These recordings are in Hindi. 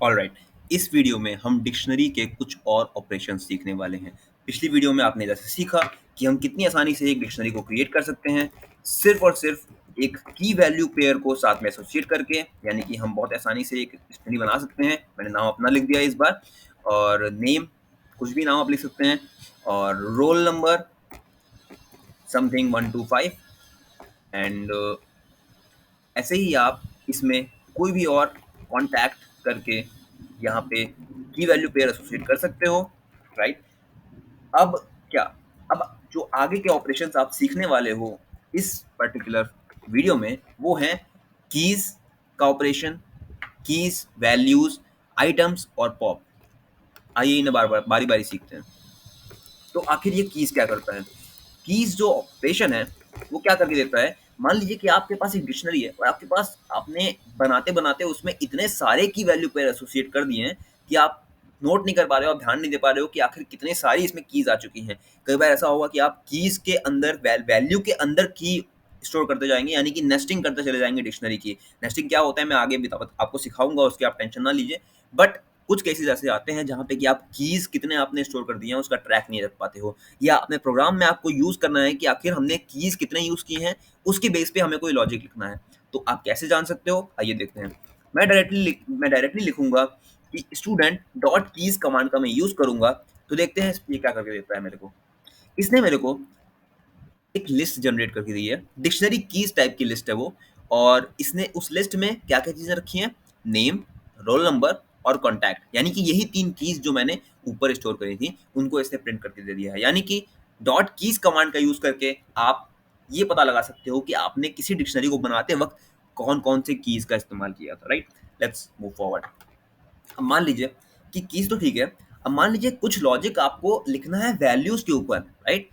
ऑलराइट, इस वीडियो में हम डिक्शनरी के कुछ और ऑपरेशन सीखने वाले हैं। पिछली वीडियो में आपने जैसे सीखा कि हम कितनी आसानी से एक डिक्शनरी को क्रिएट कर सकते हैं, सिर्फ और सिर्फ एक की वैल्यू पेयर को साथ में एसोसिएट करके। यानी कि हम बहुत आसानी से एक डिक्शनरी बना सकते हैं। मैंने नाम अपना लिख दिया इस बार, और नेम कुछ भी नाम आप लिख सकते हैं, और roll number something 1 to 5, and ऐसे ही आप इसमें कोई भी और कॉन्टैक्ट करके यहाँ पे की वैल्यू पेयर एसोसिएट कर सकते हो, राइट? अब क्या, अब जो आगे के ऑपरेशंस आप सीखने वाले हो इस पर्टिकुलर वीडियो में, वो हैं कीज का ऑपरेशन, कीज, वैल्यूज, आइटम्स और पॉप। आइए इन्हें बारी बारी सीखते हैं। तो आखिर ये कीज क्या करता है? कीज जो ऑपरेशन है वो क्या करके देता है? मान लीजिए कि आपके पास एक डिक्शनरी है और आपके पास, आपने बनाते बनाते उसमें इतने सारे की वैल्यू पेयर एसोसिएट कर दिए हैं कि आप नोट नहीं कर पा रहे हो, आप ध्यान नहीं दे पा रहे हो कि आखिर कितने सारी इसमें कीज आ चुकी हैं। कई बार ऐसा होगा कि आप कीज के अंदर वैल्यू के अंदर की स्टोर करते जाएंगे, यानी कि नेस्टिंग करते चले जाएंगे डिक्शनरी की। नेस्टिंग क्या होता है मैं आगे आपको सिखाऊंगा, उसकी आप टेंशन ना लीजिए। बट कुछ केसेस ऐसे आते हैं जहाँ पे कि आप कीज कितने आपने स्टोर कर दिए हैं उसका ट्रैक नहीं रख पाते हो, या अपने प्रोग्राम में आपको यूज करना है कि आखिर हमने कीज कितने यूज किए हैं, उसके बेस पे हमें कोई लॉजिक लिखना है। तो आप कैसे जान सकते हो, आइए देखते हैं। मैं डायरेक्टली लिखूंगा कि स्टूडेंट डॉट कीज कमांड का मैं यूज करूंगा। तो देखते हैं ये क्या करके देता है मेरे को। इसने मेरे को एक लिस्ट जनरेट करके दी है, डिक्शनरी कीज टाइप की लिस्ट है वो। और इसने उस लिस्ट में क्या क्या चीजें रखी हैं? नेम, रोल नंबर और कॉन्टैक्ट, यानी कि यही 3 कीज जो मैंने ऊपर स्टोर करी थी उनको इसने प्रिंट करके दे दिया है। यानी कि डॉट कीज कमांड का यूज करके आप ये पता लगा सकते हो कि आपने किसी डिक्शनरी को बनाते वक्त कौन कौन से कीज का इस्तेमाल किया था, राइट? Let's move forward. अब मान लीजिए कि कीज तो ठीक है, अब मान लीजिए कुछ लॉजिक आपको लिखना है वैल्यूज के ऊपर, राइट?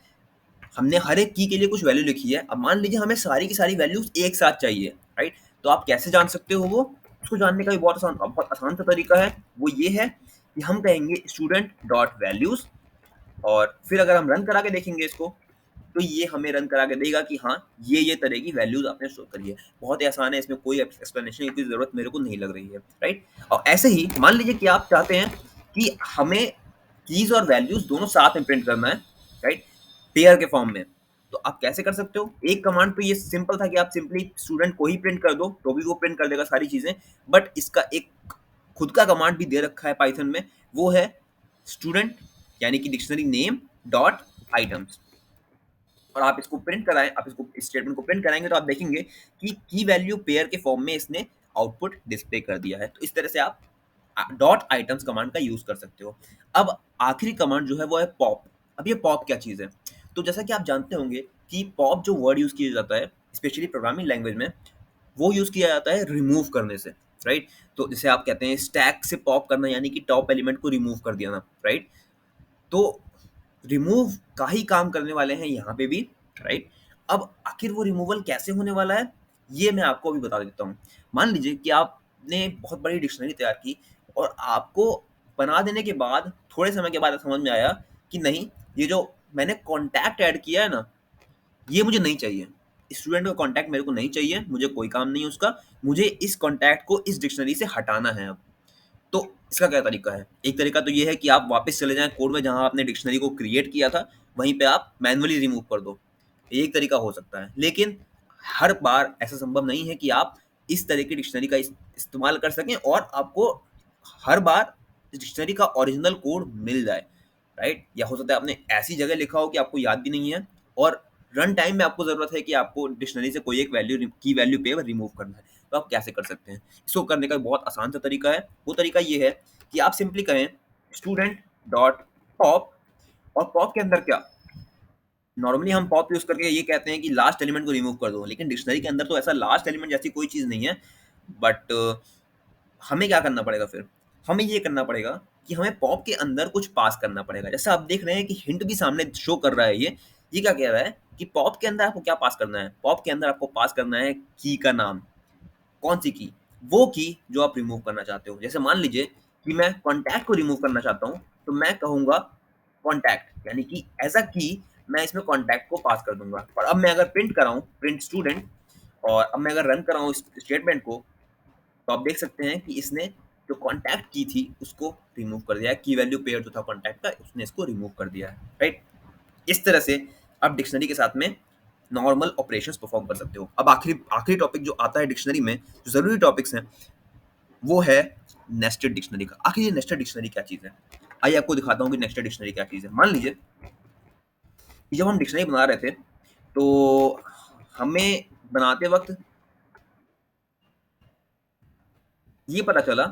हमने हर एक की के लिए कुछ वैल्यू लिखी है, अब मान लीजिए हमें सारी की सारी वैल्यूज एक साथ चाहिए, राइट? तो आप कैसे जान सकते हो वो? उसको जानने का भी बहुत आसान सा तरीका है। वो ये है कि हम कहेंगे स्टूडेंट डॉट वैल्यूज, और फिर अगर हम रन करा के देखेंगे इसको, तो ये हमें रन करा के देगा कि हाँ, ये तरह की वैल्यूज आपने स्टोर करी है। बहुत ही आसान है, इसमें कोई एक्सप्लेनेशन की जरूरत मेरे को नहीं लग रही है, राइट? और ऐसे ही मान लीजिए कि आप चाहते हैं कि हमें कीज और वैल्यूज दोनों साथ में प्रिंट करना है, राइट, पेयर के फॉर्म में। तो आप कैसे कर सकते हो? एक कमांड तो ये सिंपल था कि आप सिंपली स्टूडेंट को ही प्रिंट कर दो तो भी वो प्रिंट कर देगा सारी चीजें। बट इसका एक खुद का कमांड भी दे रखा है पाइथन में, वो है स्टूडेंट यानी कि डिक्शनरी नेम डॉट आइटम्स। और आप इसको प्रिंट कराएं, आप इसको स्टेटमेंट को प्रिंट कराएंगे तो आप देखेंगे कि की वैल्यू पेयर के फॉर्म में इसने आउटपुट डिस्प्ले कर दिया है। तो इस तरह से आप डॉट आइटम्स कमांड का यूज कर सकते हो। अब आखिरी कमांड जो है वो है पॉप। अब ये पॉप क्या चीज है? तो जैसा कि आप जानते होंगे कि पॉप जो वर्ड यूज किया जाता है स्पेशली प्रोग्रामिंग लैंग्वेज में, वो यूज किया जाता है रिमूव करने से, राइट? तो जैसे आप कहते हैं स्टैक से पॉप करना, यानी कि टॉप एलिमेंट को रिमूव कर दिया ना, राइट? तो रिमूव का ही काम करने वाले हैं यहाँ पे भी, राइट? अब आखिर वो रिमूवल कैसे होने वाला है ये मैं आपको अभी बता देता हूँ। मान लीजिए कि आपने बहुत बड़ी डिक्शनरी तैयार की और आपको बना देने के बाद थोड़े समय के बाद समझ में आया कि नहीं, ये जो मैंने कॉन्टैक्ट ऐड किया है ना, ये मुझे नहीं चाहिए। स्टूडेंट का कॉन्टैक्ट मेरे को नहीं चाहिए, मुझे कोई काम नहीं है उसका। मुझे इस कॉन्टैक्ट को इस डिक्शनरी से हटाना है अब। तो इसका क्या तरीका है? एक तरीका तो ये है कि आप वापस चले जाएँ कोड में जहाँ आपने डिक्शनरी को क्रिएट किया था, वहीं पे आप मैनुअली रिमूव कर दो। ये एक तरीका हो सकता है, लेकिन हर बार ऐसा संभव नहीं है कि आप इस तरह की डिक्शनरी का इस्तेमाल कर सकें और आपको हर बार इस डिक्शनरी का ओरिजिनल कोड मिल जाए, राइट? या हो सकता है आपने ऐसी जगह लिखा हो कि आपको याद भी नहीं है, और रन टाइम में आपको ज़रूरत है कि आपको डिक्शनरी से कोई एक की वैल्यू पे रिमूव करना है। तो आप कैसे कर सकते हैं? इसको करने का बहुत आसान सा तरीका है। वो तरीका ये है कि आप सिंपली कहें स्टूडेंट डॉट पॉप, और पॉप के अंदर क्या, नॉर्मली हम पॉप यूज करके ये कहते हैं कि लास्ट एलिमेंट को रिमूव कर दो, लेकिन डिक्शनरी के अंदर तो ऐसा लास्ट एलिमेंट जैसी कोई चीज़ नहीं है। बट हमें क्या करना पड़ेगा फिर? हमें ये करना पड़ेगा कि हमें पॉप के अंदर कुछ पास करना पड़ेगा। जैसा आप देख रहे हैं कि हिंट भी सामने शो कर रहा है, ये क्या कह रहा है कि पॉप के अंदर आपको क्या पास करना है? पॉप के अंदर आपको पास करना है की का नाम। कौन सी की? वो की जो आप रिमूव करना चाहते हो। जैसे मान लीजिए कि मैं कॉन्टैक्ट को रिमूव करना चाहता हूँ, तो मैं कहूँगा कॉन्टैक्ट, यानी कि एज़ अ की मैं इसमें कॉन्टैक्ट को पास कर दूँगा। और अब मैं अगर प्रिंट कराऊँ, प्रिंट स्टूडेंट, और अब मैं अगर रन कराऊँ इस स्टेटमेंट को, तो आप देख सकते हैं कि इसने जो कॉन्टैक्ट की थी उसको रिमूव कर दिया है, की वैल्यू पेयर जो था कॉन्टैक्ट का उसने इसको रिमूव कर दिया है, राइट। इस तरह से आप डिक्शनरी के साथ में नॉर्मल ऑपरेशंस परफॉर्म कर सकते हो। अब आखिरी आखिरी टॉपिक जो आता है डिक्शनरी में, जो ज़रूरी टॉपिक्स हैं, वो है नेस्टेड डिक्शनरी का। आखिर ये नेस्टेड डिक्शनरी क्या चीज़ है? आइए आपको दिखाता हूँ कि नेस्टेड डिक्शनरी क्या चीज़ है। मान लीजिए कि जब हम डिक्शनरी बना रहे थे, तो हमें बनाते वक़्त ये पता चला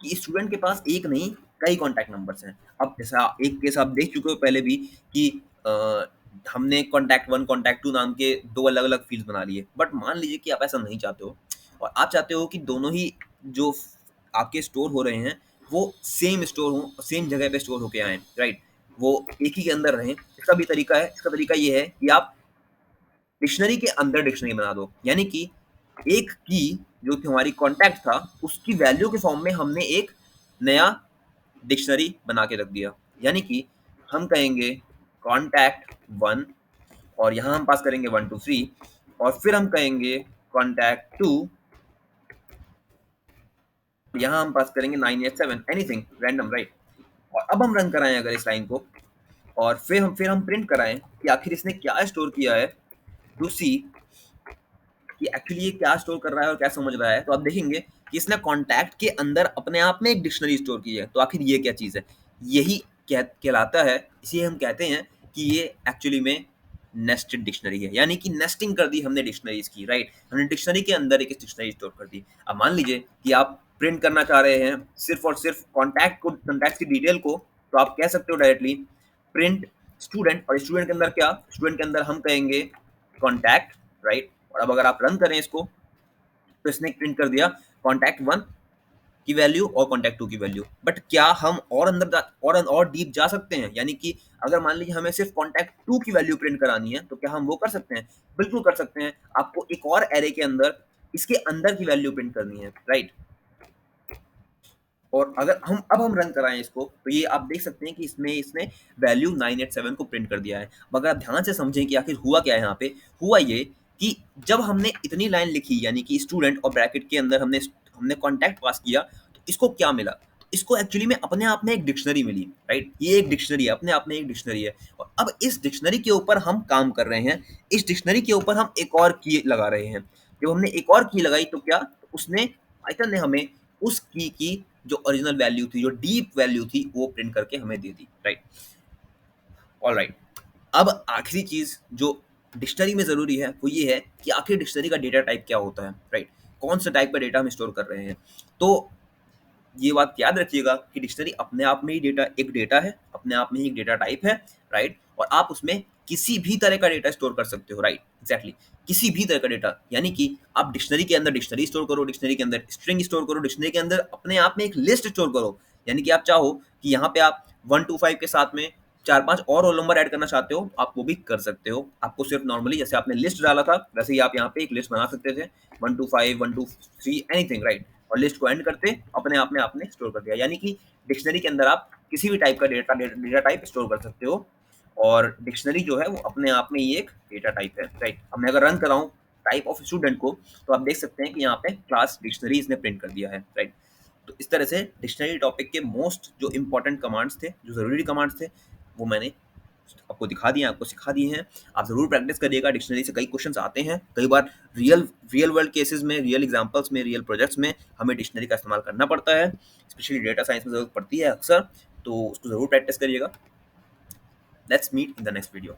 कि स्टूडेंट के पास एक नहीं कई कॉन्टैक्ट नंबर्स हैं। अब जैसा एक केस आप देख चुके हो पहले भी कि हमने कॉन्टैक्ट 1, कॉन्टैक्ट 2 नाम के 2 अलग-अलग फ़ील्ड्स बना लिए। बट मान लीजिए कि आप ऐसा नहीं चाहते हो और आप चाहते हो कि दोनों ही जो आपके स्टोर हो रहे हैं, वो सेम स्टोर हों, सेम जगह पे स्टोर होके आएँ, राइट? वो एक ही के अंदर रहें। इसका भी तरीका है, इसका तरीका ये है कि आप डिक्शनरी के अंदर डिक्शनरी बना दो। यानी कि एक की जो कि हमारी कॉन्टैक्ट था, उसकी वैल्यू के फॉर्म में हमने एक नया डिक्शनरी बना के रख दिया। यानी कि हम कहेंगे कॉन्टैक्ट 1 और यहाँ हम पास करेंगे 1 2 3 और फिर हम कहेंगे कॉन्टैक्ट 2, यहाँ हम पास करेंगे 9 8 7 एनीथिंग रैंडम, राइट। और अब हम रन कराएँ अगर इस लाइन को और फिर हम प्रिंट कराएँ कि आखिर इसने क्या स्टोर किया है, टू सी कि एक्चुअली ये क्या स्टोर कर रहा है और क्या समझ रहा है, तो आप देखेंगे कि इसने कॉन्टैक्ट के अंदर अपने आप में एक डिक्शनरी स्टोर की है। तो आखिर ये क्या चीज़ है? यही कहलाता है, इसे हम कहते हैं कि ये एक्चुअली में नेस्टेड डिक्शनरी है। यानी कि नेस्टिंग कर दी हमने डिक्शनरीज़ की, राइट? हमने डिक्शनरी के अंदर एक डिक्शनरी स्टोर कर दी। अब मान लीजिए कि आप प्रिंट करना चाह रहे हैं सिर्फ़ और सिर्फ़ कॉन्टैक्ट की डिटेल को, तो आप कह सकते हो डायरेक्टली प्रिंट स्टूडेंट और स्टूडेंट के अंदर क्या? स्टूडेंट के अंदर हम कहेंगे कॉन्टैक्ट, राइट? और अब अगर आप रन करें इसको, तो इसने प्रिंट कर दिया कॉन्टैक्ट 1 की वैल्यू और कॉन्टैक्ट 2 की वैल्यू। बट क्या हम और अंदर और डीप जा सकते हैं? यानी कि अगर मान लीजिए हमें सिर्फ कॉन्टैक्ट 2 की वैल्यू प्रिंट करानी है, तो क्या हम वो कर सकते हैं? बिल्कुल कर सकते हैं। आपको एक और एरे के अंदर इसके अंदर की वैल्यू प्रिंट करनी है, राइट? और अगर हम रन कराएँ इसको, तो ये आप देख सकते हैं कि इसमें इसने वैल्यू 987 को प्रिंट कर दिया है। मगर आप ध्यान से समझें कि आखिर हुआ क्या है यहाँ पे? हुआ ये कि जब हमने इतनी लाइन लिखी यानी कि स्टूडेंट और ब्रैकेट के अंदर हमने कॉन्टैक्ट पास किया, तो इसको क्या मिला? तो इसको एक्चुअली में अपने आप में एक डिक्शनरी मिली, राइट? ये एक डिक्शनरी है, अपने आप में एक डिक्शनरी है और अब इस डिक्शनरी के ऊपर हम काम कर रहे हैं। इस डिक्शनरी के ऊपर हम एक और की लगा रहे हैं। जब हमने एक और की लगाई तो क्या? तो उसने पाइथन ने हमें उस की जो ओरिजिनल वैल्यू थी, जो डीप वैल्यू थी, वो प्रिंट करके हमें दे दी, राइट। ऑलराइट, अब आखिरी चीज़ जो डिक्शनरी में ज़रूरी है, वो ये है कि आखिर डिक्शनरी का डेटा टाइप क्या होता है, राइट? कौन सा टाइप का डेटा हम स्टोर कर रहे हैं। तो ये बात याद रखिएगा कि डिक्शनरी अपने आप में ही डेटा है, अपने आप में ही एक डेटा टाइप है, राइट? और आप उसमें किसी भी तरह का डेटा स्टोर कर सकते हो, राइट? एग्ज़ैक्टली, किसी भी तरह का डेटा। यानी कि आप डिक्शनरी के अंदर डिक्शनरी स्टोर करो, डिक्शनरी के अंदर स्ट्रिंग स्टोर करो, डिक्शनरी के अंदर अपने आप में एक लिस्ट स्टोर करो। यानी कि आप चाहो कि यहाँ पे आप 1 टू 5 के साथ में 4-5 और रोल नंबर ऐड करना चाहते हो, आप वो भी कर सकते हो। आपको सिर्फ नॉर्मली जैसे आपने लिस्ट डाला था, वैसे ही आप यहाँ पे एक लिस्ट बना सकते थे। 1 टू 5, 1 टू 3 एनीथिंग, राइट? और लिस्ट को एंड करते अपने आप में आपने स्टोर कर दिया। यानी कि डिक्शनरी के अंदर आप किसी भी टाइप का डेटा टाइप स्टोर कर सकते हो और डिक्शनरी जो है वो अपने आप में ही एक डेटा टाइप है, राइट? अब मैं अगर रन कराऊँ टाइप ऑफ स्टूडेंट को, तो आप देख सकते हैं कि यहाँ पे क्लास डिक्शनरी इसने प्रिंट कर दिया है, राइट? तो इस तरह से डिक्शनरी टॉपिक के मोस्ट जो इम्पोर्टेंट कमांड्स थे, जो ज़रूरी कमांड्स थे, वो मैंने आपको दिखा दिए हैं, आपको सिखा दिए हैं। आप ज़रूर प्रैक्टिस करिएगा, डिक्शनरी से कई क्वेश्चंस आते हैं। कई बार रियल वर्ल्ड केसेस में, रियल एग्जांपल्स में, रियल प्रोजेक्ट्स में हमें डिक्शनरी का इस्तेमाल करना पड़ता है। स्पेशली डेटा साइंस में ज़रूरत पड़ती है अक्सर, तो उसको ज़रूर प्रैक्टिस करिएगा। Let's meet in the next video.